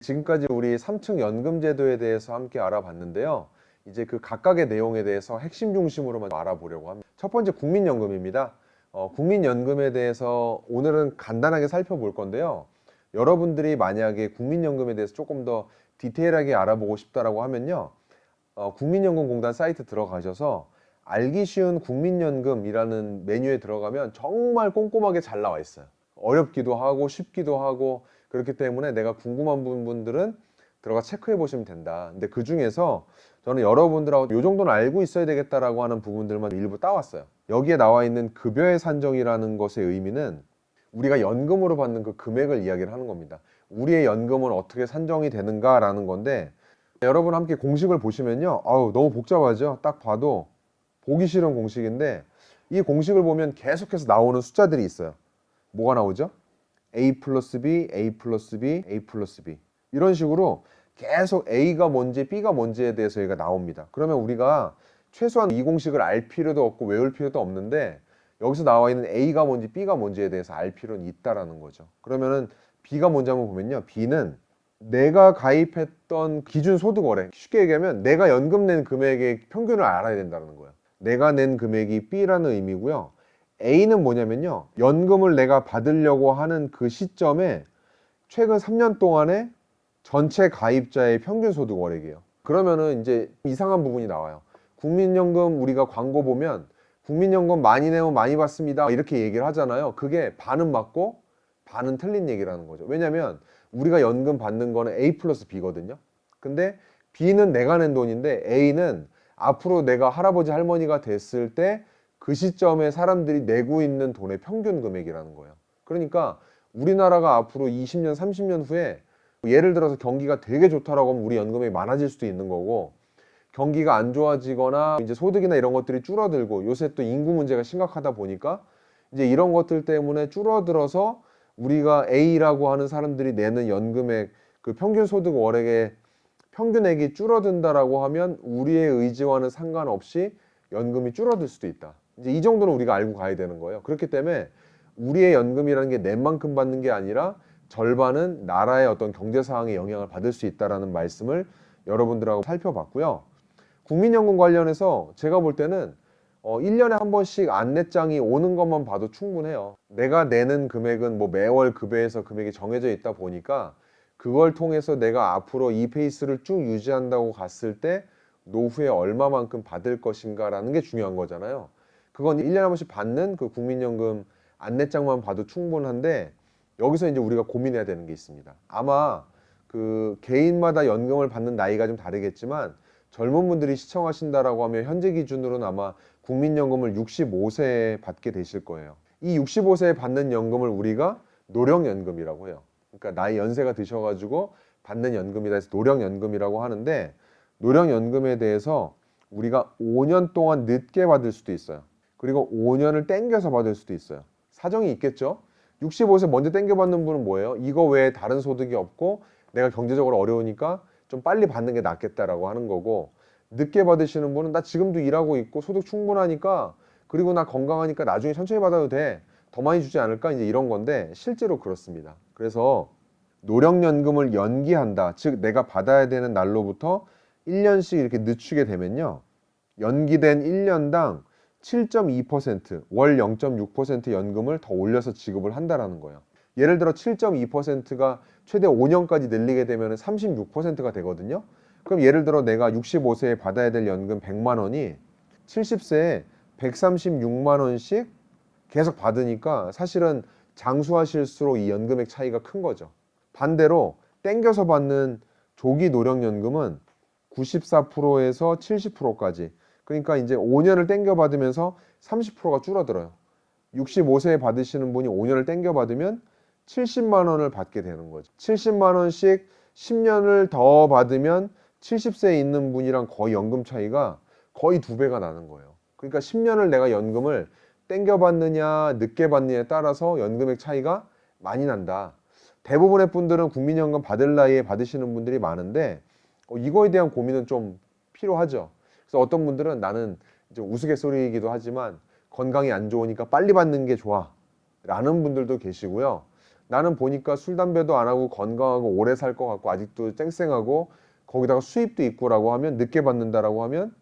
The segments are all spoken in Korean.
지금까지 우리 3층 연금제도에 대해서 함께 알아봤는데요. 이제 그 각각의 내용에 대해서 핵심 중심으로만 알아보려고 합니다. 첫 번째 국민연금입니다. 국민연금에 대해서 오늘은 간단하게 살펴볼 건데요. 여러분들이 만약에 국민연금에 대해서 조금 더 디테일하게 알아보고 싶다라고 하면요. 국민연금공단 사이트 들어가셔서 알기 쉬운 국민연금이라는 메뉴에 들어가면 정말 꼼꼼하게 잘 나와 있어요. 어렵기도 하고 쉽기도 하고 그렇기 때문에 내가 궁금한 부분들은 들어가 체크해 보시면 된다. 근데 그 중에서 저는 여러분들하고 요 정도는 알고 있어야 되겠다라고 하는 부분들만 일부 따왔어요. 여기에 나와 있는 급여의 산정이라는 것의 의미는 우리가 연금으로 받는 그 금액을 이야기를 하는 겁니다. 우리의 연금은 어떻게 산정이 되는가라는 건데, 여러분 함께 공식을 보시면요. 아우, 너무 복잡하죠? 딱 봐도 보기 싫은 공식인데, 이 공식을 보면 계속해서 나오는 숫자들이 있어요. 뭐가 나오죠? A 플러스 B, A 플러스 B, A 플러스 B. 이런 식으로 계속 A가 뭔지 B가 뭔지에 대해서 얘가 나옵니다. 그러면 우리가 최소한 이 공식을 알 필요도 없고 외울 필요도 없는데, 여기서 나와 있는 A가 뭔지 B가 뭔지에 대해서 알 필요는 있다라는 거죠. 그러면은 B가 뭔지 한번 보면요. B는 내가 가입했던 기준 소득 월에, 쉽게 얘기하면 내가 연금 낸 금액의 평균을 알아야 된다는 거예요. 내가 낸 금액이 B라는 의미고요. A는 뭐냐면요. 연금을 내가 받으려고 하는 그 시점에 최근 3년 동안의 전체 가입자의 평균 소득 월액이에요. 그러면은 이제 이상한 부분이 나와요. 국민연금 우리가 광고 보면 국민연금 많이 내면 많이 받습니다. 이렇게 얘기를 하잖아요. 그게 반은 맞고 반은 틀린 얘기라는 거죠. 왜냐면 우리가 연금 받는 거는 A 플러스 B거든요. 근데 B는 내가 낸 돈인데 A는 앞으로 내가 할아버지 할머니가 됐을 때 그 시점에 사람들이 내고 있는 돈의 평균 금액이라는 거예요. 그러니까 우리나라가 앞으로 20년, 30년 후에 예를 들어서 경기가 되게 좋다라고 하면 우리 연금이 많아질 수도 있는 거고, 경기가 안 좋아지거나 이제 소득이나 이런 것들이 줄어들고, 요새 또 인구 문제가 심각하다 보니까 이제 이런 것들 때문에 줄어들어서 우리가 A라고 하는 사람들이 내는 연금액 그 평균 소득 월액의 평균액이 줄어든다라고 하면 우리의 의지와는 상관없이 연금이 줄어들 수도 있다. 이제 이 정도는 우리가 알고 가야 되는 거예요. 그렇기 때문에 우리의 연금이라는 게 내 만큼 받는 게 아니라 절반은 나라의 어떤 경제 상황에 영향을 받을 수 있다라는 말씀을 여러분들하고 살펴봤고요. 국민연금 관련해서 제가 볼 때는 1년에 한 번씩 안내장이 오는 것만 봐도 충분해요. 내가 내는 금액은 뭐 매월 급여에서 금액이 정해져 있다 보니까 그걸 통해서 내가 앞으로 이 페이스를 쭉 유지한다고 갔을 때 노후에 얼마만큼 받을 것인가라는 게 중요한 거잖아요. 그건 1년에 한 번씩 받는 그 국민연금 안내장만 봐도 충분한데, 여기서 이제 우리가 고민해야 되는 게 있습니다. 아마 그 개인마다 연금을 받는 나이가 좀 다르겠지만 젊은 분들이 시청하신다라고 하면 현재 기준으로는 아마 국민연금을 65세에 받게 되실 거예요. 이 65세에 받는 연금을 우리가 노령연금이라고 해요. 그러니까 나이 연세가 드셔가지고 받는 연금이라 해서 노령연금이라고 하는데, 노령연금에 대해서 우리가 5년 동안 늦게 받을 수도 있어요. 그리고 5년을 땡겨서 받을 수도 있어요. 사정이 있겠죠? 65세 먼저 땡겨받는 분은 뭐예요? 이거 외에 다른 소득이 없고 내가 경제적으로 어려우니까 좀 빨리 받는 게 낫겠다라고 하는 거고, 늦게 받으시는 분은 나 지금도 일하고 있고 소득 충분하니까, 그리고 나 건강하니까 나중에 천천히 받아도 돼. 더 많이 주지 않을까? 이제 이런 건데 실제로 그렇습니다. 그래서 노령연금을 연기한다. 즉 내가 받아야 되는 날로부터 1년씩 이렇게 늦추게 되면요. 연기된 1년당 7.2%, 월 0.6% 연금을 더 올려서 지급을 한다라는 거예요. 예를 들어 7.2%가 최대 5년까지 늘리게 되면 36%가 되거든요. 그럼 예를 들어 내가 65세에 받아야 될 연금 100만 원이 70세에 136만 원씩 계속 받으니까 사실은 장수하실수록 이 연금액 차이가 큰 거죠. 반대로 땡겨서 받는 조기 노령연금은 94%에서 70%까지, 그러니까 이제 5년을 땡겨 받으면서 30%가 줄어들어요. 65세에 받으시는 분이 5년을 땡겨 받으면 70만 원을 받게 되는 거죠. 70만 원씩 10년을 더 받으면 70세에 있는 분이랑 거의 연금 차이가 거의 2배가 나는 거예요. 그러니까 10년을 내가 연금을 땡겨 받느냐 늦게 받느냐에 따라서 연금액 차이가 많이 난다. 대부분의 분들은 국민연금 받을 나이에 받으시는 분들이 많은데 이거에 대한 고민은 좀 필요하죠. 그래서 어떤 분들은 나는 좀 우스갯소리이기도 하지만 건강이 안 좋으니까 빨리 받는 게 좋아 라는 분들도 계시고요. 나는 보니까 술, 담배도 안 하고 건강하고 오래 살 것 같고 아직도 쌩쌩하고 거기다가 수입도 있고라고 하면 늦게 받는다라고 하면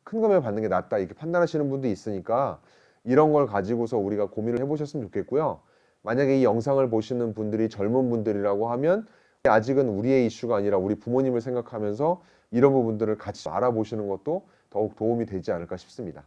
큰 금액 받는 게 낫다 이렇게 판단하시는 분도 있으니까 이런 걸 가지고서 우리가 고민을 해보셨으면 좋겠고요. 만약에 이 영상을 보시는 분들이 젊은 분들이라고 하면 아직은 우리의 이슈가 아니라 우리 부모님을 생각하면서 이런 부분들을 같이 알아보시는 것도 더욱 도움이 되지 않을까 싶습니다.